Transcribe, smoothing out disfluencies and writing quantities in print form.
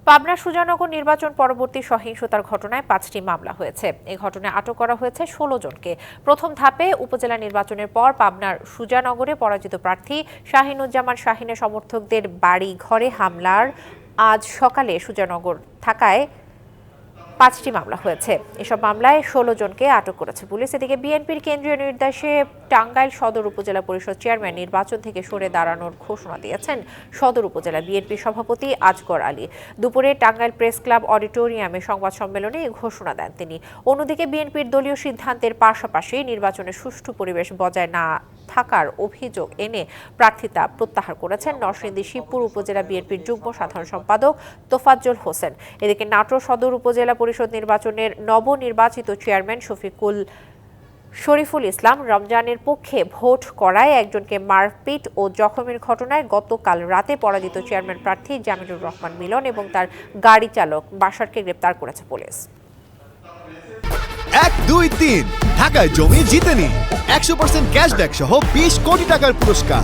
পাবনা সুজানগর নির্বাচন পরবর্তী সহিংসতার ঘটনায় 5টি মামলা হয়েছে। এই ঘটনায় আটক করা হয়েছে 16 জনকে। প্রথম ধাপে উপজেলা নির্বাচনের পর পাবনার সুজানগরে পরাজিত প্রার্থী শাহিনুজ্জামান শাহিনের সমর্থকদের বাড়ি ঘরে হামলার আজ সকালে সুজানগর থাকায় 5টি মামলা হয়েছে। এসব মামলায় 16 জনকে আটক করেছে পুলিশ। এদিকে বিএনপির কেন্দ্রীয় নির্দেশে টাঙ্গাইল সদর উপজেলা পরিষদ চেয়ারম্যান নির্বাচন থেকে সরে দাঁড়ানোর ঘোষণা দিয়েছেন সদর উপজেলা বিএনপি সভাপতি আজগর আলী। দুপুরে টাঙ্গাইল প্রেস ক্লাব অডিটোরিয়ামে সংবাদ সম্মেলনে এই ঘোষণা দেন তিনি। অন্যদিকে বিএনপির দলীয় সিদ্ধান্তের পাশাপাশি নির্বাচনের সুষ্ঠু পরিবেশ বজায় না থাকার অভিযোগ এনে প্রার্থিতা প্রত্যাহার করেছেন নরসিংদী শিবপুর উপজেলা বিএনপির যুগ্ম সাধারণ সম্পাদক তোফাজ্জল হোসেন। এদিকে নাটোর সদর উপজেলা পরিষদ নির্বাচনের নবনির্বাচিত চেয়ারম্যান শরীফুল ইসলাম রমজানের পক্ষে ভোট করায় একজনকে মারপিট ও জখমের ঘটনায় গতকাল রাতে পরাজিত চেয়ারম্যান প্রার্থী জামিলুর রহমান মিলন এবং তার গাড়ি চালক বাশারকে গ্রেপ্তার করেছে পুলিশ। 1, 2, 3 ঢাকায় জমি জিতে নিন 100% ক্যাশব্যাক সহ 20 কোটি টাকার পুরস্কার।